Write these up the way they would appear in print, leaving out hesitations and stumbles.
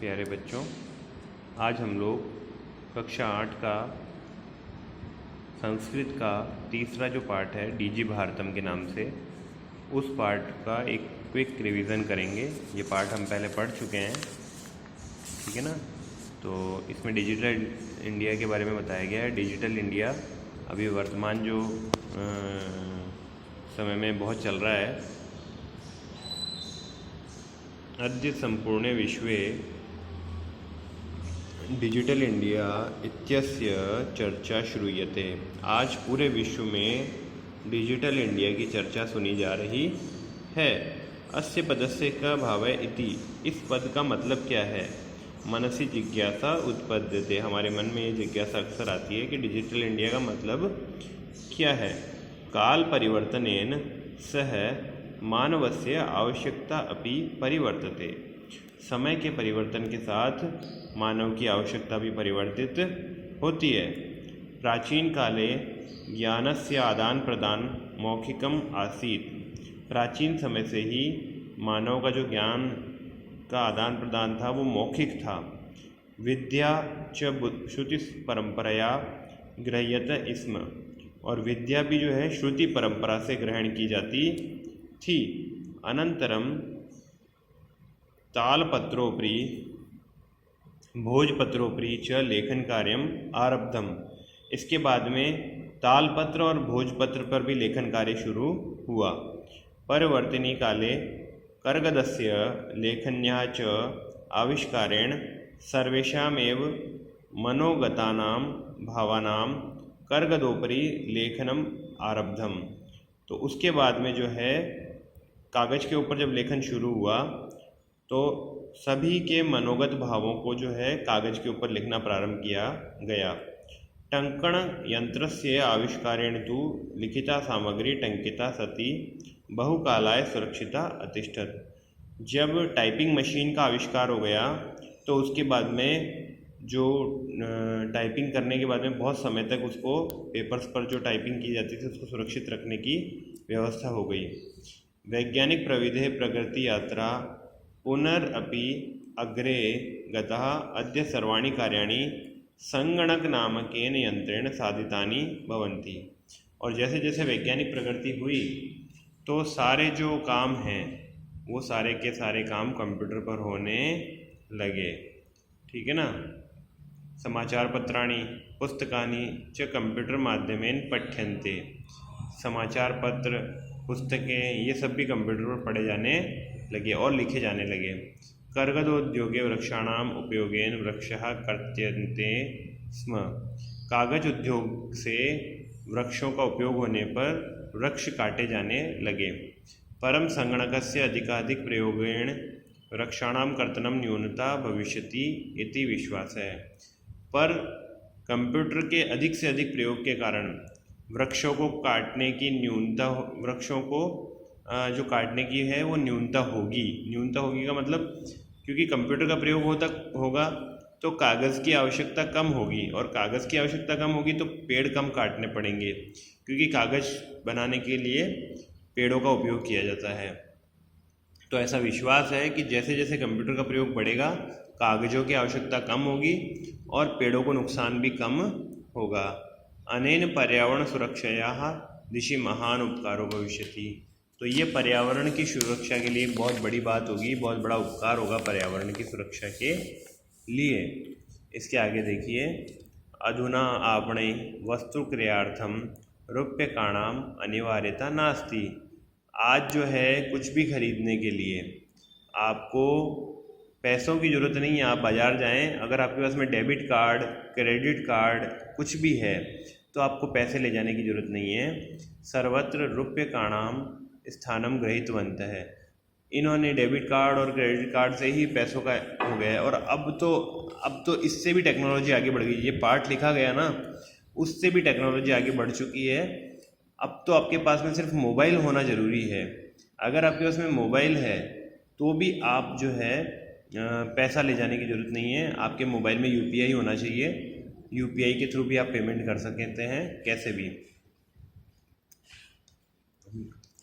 प्यारे बच्चों, आज हम लोग कक्षा 8 का संस्कृत का तीसरा जो पाठ है डीजी भारतम के नाम से, उस पाठ का एक क्विक रिवीजन करेंगे। ये पाठ हम पहले पढ़ चुके हैं, ठीक है ना। तो इसमें डिजिटल इंडिया के बारे में बताया गया है। डिजिटल इंडिया अभी वर्तमान जो समय में बहुत चल रहा है। अद्य संपूर्णे विश्वे डिजिटल इंडिया इत्यस्य चर्चा श्रूयते। आज पूरे विश्व में डिजिटल इंडिया की चर्चा सुनी जा रही है। अस्य पदस्य का भाव है इति। इस पद का मतलब क्या है? मनसि जिज्ञासा उत्पद्यते। हमारे मन में ये जिज्ञासा अक्सर आती है कि डिजिटल इंडिया का मतलब क्या है। काल परिवर्तनेन सह मानवस्य आवश्यकता अपि परिवर्तते। समय के परिवर्तन के साथ मानव की आवश्यकता भी परिवर्तित होती है। प्राचीन काले ज्ञानस्य आदान प्रदान मौखिकम आसीत्। प्राचीन समय से ही मानव का जो ज्ञान का आदान प्रदान था वो मौखिक था। विद्या च श्रुति परंपराया गृह्यत स्म। और विद्या भी जो है श्रुति परंपरा से ग्रहण की जाती थी। अनंतरम तालपत्रोपरि भोजपत्रोपरि च लेखन कार्यम आरब्धम। इसके बाद में तालपत्र और भोजपत्र पर भी लेखन कार्य शुरू हुआ। परिवर्तिनी काले कर्गदस्य लेखन्याः च आविष्कारेण सर्वेषामेव मनोगतानां भावानां कर्गदोपरि लेखनम आरब्धम। तो उसके बाद में जो है कागज़ के ऊपर जब लेखन शुरू हुआ तो सभी के मनोगत भावों को जो है कागज़ के ऊपर लिखना प्रारंभ किया गया। टंकण यंत्रस्य आविष्कारेण तु लिखिता सामग्री टंकिता सती बहुकालाय सुरक्षिता अतिष्ठत। जब टाइपिंग मशीन का आविष्कार हो गया तो उसके बाद में जो टाइपिंग करने के बाद में बहुत समय तक उसको पेपर्स पर जो टाइपिंग की जाती थी उसको सुरक्षित रखने की व्यवस्था हो गई। वैज्ञानिक प्रविधे प्रगति यात्रा पुनरपि अग्रे गतः। अद्य सर्वाणि कार्याणि संगणक नामकेन यंत्रेण साधितानि भवन्ति। और जैसे जैसे वैज्ञानिक प्रगति हुई तो सारे जो काम हैं वो सारे के सारे काम कंप्यूटर पर होने लगे, ठीक है ना। समाचार पत्राणि पुस्तकानि च कंप्यूटर माध्यमेन पठ्यन्ते। समाचार पत्र पुस्तकें ये सब भी कंप्यूटर पर पढ़े जाने लगे और लिखे जाने लगे। कर्गदोद्योगे वृक्षाणाम उपयोगेन वृक्षः कर्त्यन्ते स्म। कागज उद्योग से वृक्षों का उपयोग होने पर वृक्ष काटे जाने लगे। परम संगणकस्य अधिकाधिक प्रयोगेण वृक्षाणाम कर्तनम न्यूनता भविष्यति इति विश्वास है। पर कंप्यूटर के अधिक से अधिक प्रयोग के कारण वृक्षों को काटने की न्यूनता, वृक्षों को जो काटने की है वो न्यूनता होगी। न्यूनता होगी का मतलब क्योंकि कंप्यूटर का प्रयोग होगा तो कागज़ की आवश्यकता कम होगी, और कागज़ की आवश्यकता कम होगी तो पेड़ कम काटने पड़ेंगे, क्योंकि कागज़ बनाने के लिए पेड़ों का उपयोग किया जाता है। तो ऐसा विश्वास है कि जैसे जैसे कंप्यूटर का प्रयोग बढ़ेगा कागज़ों की आवश्यकता कम होगी और पेड़ों को नुकसान भी कम होगा। अनेन पर्यावरण सुरक्षायाः दिशि महान उपकारो भविष्यति। तो ये पर्यावरण की सुरक्षा के लिए बहुत बड़ी बात होगी, बहुत बड़ा उपकार होगा पर्यावरण की सुरक्षा के लिए। इसके आगे देखिए, अधुना आपणे वस्तुक्रयार्थम रूप्यकाणाम अनिवार्यता नास्ति। आज जो है कुछ भी खरीदने के लिए आपको पैसों की ज़रूरत नहीं है। आप बाज़ार जाएं, अगर आपके पास में डेबिट कार्ड, क्रेडिट कार्ड कुछ भी है तो आपको पैसे ले जाने की ज़रूरत नहीं है। सर्वत्र रूप्यकाणाम स्थानम गृहीतवन्तः है। इन्होंने डेबिट कार्ड और क्रेडिट कार्ड से ही पैसों का हो गया है। और अब तो इससे भी टेक्नोलॉजी आगे बढ़ गई। ये पाठ लिखा गया ना, उससे भी टेक्नोलॉजी आगे बढ़ चुकी है। अब तो आपके पास में सिर्फ मोबाइल होना ज़रूरी है। अगर आपके पास में मोबाइल है तो भी आप जो है पैसा ले जाने की ज़रूरत नहीं है। आपके मोबाइल में UPI होना चाहिए। UPI के थ्रू भी आप पेमेंट कर सकते हैं कैसे भी।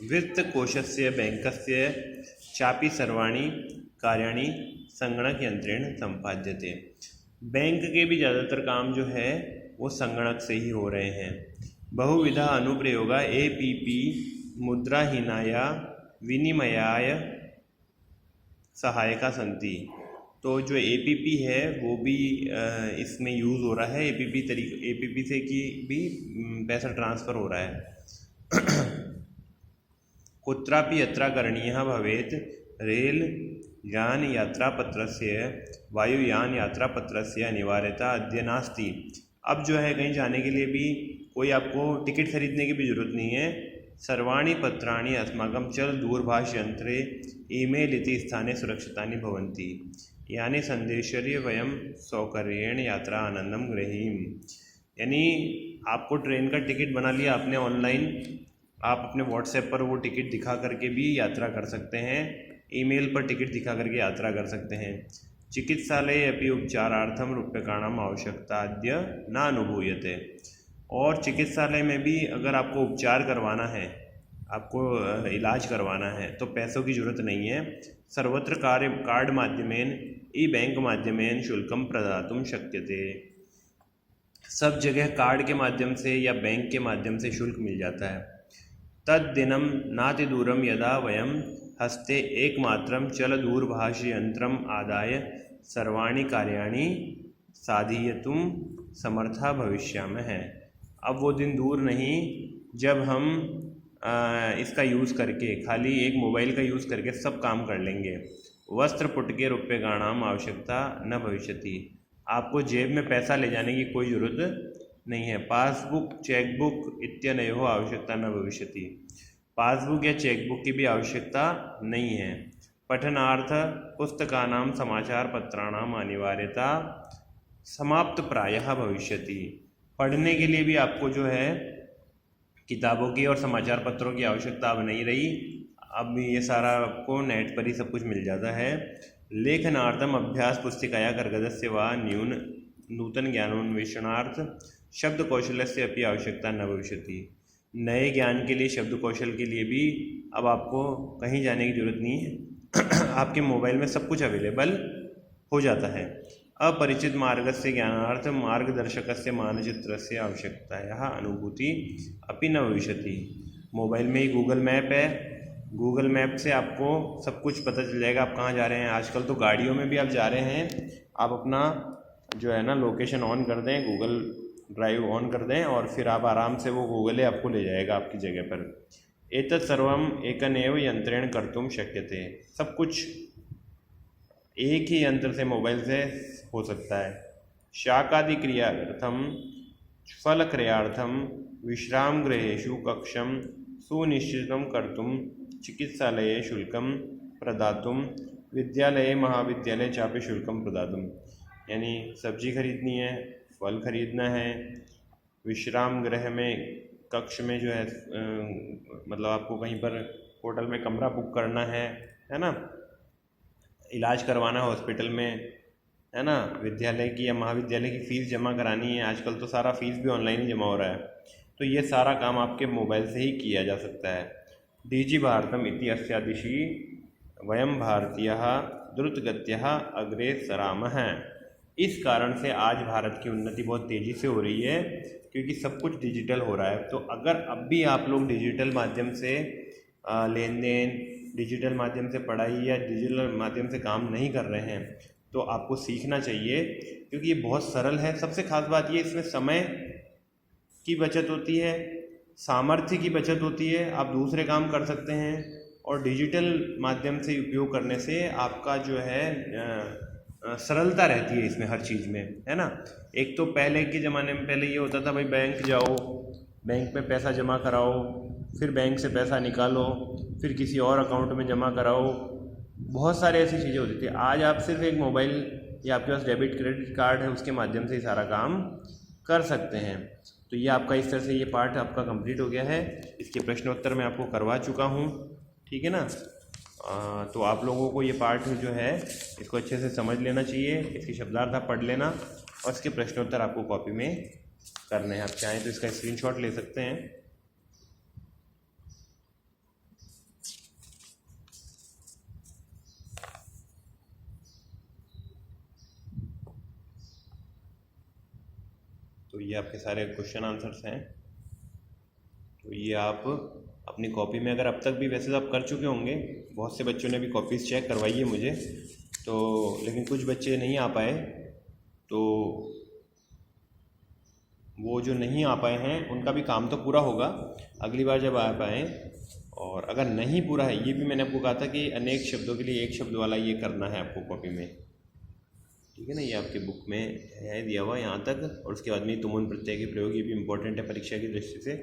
वित्तकोशस्य बैंकस्य चापि सर्वाणि कार्याणि संगणकयंत्रेण संपाद्यते। बैंक के भी ज़्यादातर काम जो है वो संगणक से ही हो रहे हैं। बहुविधा अनुप्रयोगा APP मुद्राहीनाय विनिमयाय सहायका संति। तो जो APP है वो भी इसमें यूज़ हो रहा है। APP से कि भी पैसा ट्रांसफ़र हो रहा है। कुत्रापि यात्रा करणीयः भवेत् रेल यान यात्रापत्रस्य वायुयान यात्रापत्रस्य अनिवार्यता अद्य नास्ति। अब जो है कहीं जाने के लिए भी कोई आपको टिकट खरीदने की भी ज़रूरत नहीं है। सर्वाणि पत्राणि अस्माकं चल दूरभाषयंत्रे ईमेल इति स्थाने सुरक्षितानि भवन्ति यानि संदेशर्य वयं सौकर्येण यात्रा आनंदम ग्रहीम। यानी आपको ट्रेन का टिकट बना लिया आपने ऑनलाइन, आप अपने व्हाट्सएप पर वो टिकट दिखा करके भी यात्रा कर सकते हैं, ईमेल पर टिकट दिखा करके यात्रा कर सकते हैं। चिकित्सालये अपि उपचारार्थम रूप्यकाणाम आवश्यकता अद्य न अनुभूयते। और चिकित्सालय में भी अगर आपको उपचार करवाना है, आपको इलाज करवाना है तो पैसों की ज़रूरत नहीं है। सर्वत्र कार्ड माध्यमेन बैंक माध्यमेन शुल्कम प्रदातुं शक्यते। सब जगह कार्ड के माध्यम से या बैंक के माध्यम से शुल्क मिल जाता है। तद्दिनं नातिदूरं यदा वयं हस्ते एकमात्रं चलदूरभाषयंत्रम् आदाय सर्वाणि कार्याणि साधयितुं समर्था भविष्यामः। अब वो दिन दूर नहीं जब हम इसका यूज़ करके, खाली एक मोबाइल का यूज़ करके सब काम कर लेंगे। वस्त्रपुटके रूप्यकाणाम आवश्यकता न भविष्यति। आपको जेब में पैसा ले जाने की कोई ज़रूरत नहीं है। पासबुक चेकबुक इत्यनयोः आवश्यकता न भविष्यति। पासबुक या चेकबुक की भी आवश्यकता नहीं है। पठनार्थ पुस्तकानां समाचार पत्राणाम अनिवार्यता समाप्त प्रायः भविष्यति। पढ़ने के लिए भी आपको जो है किताबों की और समाचार पत्रों की आवश्यकता अब नहीं रही। अब ये सारा आपको नेट पर ही सब कुछ मिल जाता है। लेखनार्थम अभ्यास पुस्तिकाया कर्गदस्य वा नूतन ज्ञानोन्वेषणार्थ शब्द कौशल्यस्य अपि आवश्यकता न भविष्यति। नए ज्ञान के लिए, शब्द कौशल के लिए भी अब आपको कहीं जाने की जरूरत नहीं है। आपके मोबाइल में सब कुछ अवेलेबल हो जाता है। अपरिचित मार्गस्य ज्ञानार्थ मार्गदर्शकस्य मानचित्रस्य आवश्यकतायाः अनुभूति अपि न भविष्यति। मोबाइल में ही गूगल मैप है, गूगल मैप से आपको सब कुछ पता चल जाएगा आप कहाँ जा रहे हैं। आजकल तो गाड़ियों में भी आप जा रहे हैं, आप अपना जो है ना लोकेशन ऑन कर दें, गूगल ड्राइव ऑन कर दें और फिर आप आराम से वो गूगल आपको ले जाएगा आपकी जगह पर। एतत् सर्वम एकनेव यंत्रेण कर्तुं शक्यते। सब कुछ एक ही यंत्र से, मोबाइल से हो सकता है। शाकादि क्रियार्थम फलक्रयार्थम विश्राम गृहेषु कक्षम सुनिश्चितं कर्तुं चिकित्सालये शुल्कं प्रदातुं विद्यालये महाविद्यालये चापि शुल्कं प्रदातुं। यानी सब्जी खरीदनी है, फल खरीदना है, विश्राम गृह में, कक्ष में जो है मतलब आपको कहीं पर होटल में कमरा बुक करना है ना, इलाज करवाना हॉस्पिटल में, है ना, विद्यालय की या महाविद्यालय की फ़ीस जमा करानी है। आजकल तो सारा फीस भी ऑनलाइन ही जमा हो रहा है, तो ये सारा काम आपके मोबाइल से ही किया जा सकता है। डीजी भारतम इति अस्यादिशि वयम भारतीयः द्रुतगत्या अग्रे सरामः। इस कारण से आज भारत की उन्नति बहुत तेज़ी से हो रही है, क्योंकि सब कुछ डिजिटल हो रहा है। तो अगर अब भी आप लोग डिजिटल माध्यम से लेन देन, डिजिटल माध्यम से पढ़ाई या डिजिटल माध्यम से काम नहीं कर रहे हैं तो आपको सीखना चाहिए, क्योंकि ये बहुत सरल है। सबसे खास बात ये इसमें समय की बचत होती है, सामर्थ्य की बचत होती है, आप दूसरे काम कर सकते हैं। और डिजिटल माध्यम से उपयोग करने से आपका जो है सरलता रहती है इसमें हर चीज़ में, है ना। एक तो पहले के ज़माने में पहले ये होता था भाई बैंक जाओ, बैंक में पैसा जमा कराओ, फिर बैंक से पैसा निकालो, फिर किसी और अकाउंट में जमा कराओ, बहुत सारे ऐसी चीज़ें होती थी। आज आप सिर्फ एक मोबाइल या आपके पास डेबिट क्रेडिट कार्ड है, उसके माध्यम से ही सारा काम कर सकते हैं। तो ये आपका इस तरह से ये पार्ट आपका कंप्लीट हो गया है। इसके प्रश्नोत्तर मैं आपको करवा चुका हूँ, ठीक है ना। तो आप लोगों को ये पार्ट जो है इसको अच्छे से समझ लेना चाहिए, इसकी शब्दार्थ आप पढ़ लेना और इसके प्रश्नोत्तर आपको कॉपी में करने हैं। आप चाहें तो इसका स्क्रीनशॉट ले सकते हैं। तो ये आपके सारे क्वेश्चन आंसर्स हैं। तो ये आप अपनी कॉपी में, अगर अब तक भी वैसे तो आप कर चुके होंगे, बहुत से बच्चों ने भी कॉपीज़ चेक करवाई है मुझे, तो लेकिन कुछ बच्चे नहीं आ पाए, तो वो जो नहीं आ पाए हैं उनका भी काम तो पूरा होगा अगली बार जब आ पाएँ। और अगर नहीं पूरा है, ये भी मैंने आपको कहा था कि अनेक शब्दों के लिए एक शब्द वाला ये करना है आपको कॉपी में, ठीक है ना। ये आपकी बुक में है दिया हुआ यहाँ तक। और उसके बाद में तुमुन प्रत्यय के प्रयोग, ये भी इम्पोर्टेंट है परीक्षा की दृष्टि से,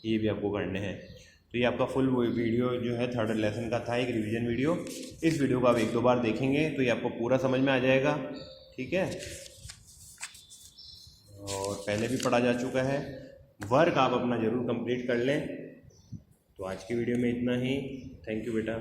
ये भी आपको करने हैं। तो ये आपका फुल वीडियो जो है थर्ड लेसन का था, एक रिवीजन वीडियो। इस वीडियो को आप 1-2 बार देखेंगे तो ये आपको पूरा समझ में आ जाएगा, ठीक है। और पहले भी पढ़ा जा चुका है। वर्क आप अपना ज़रूर कंप्लीट कर लें। तो आज की वीडियो में इतना ही। थैंक यू बेटा।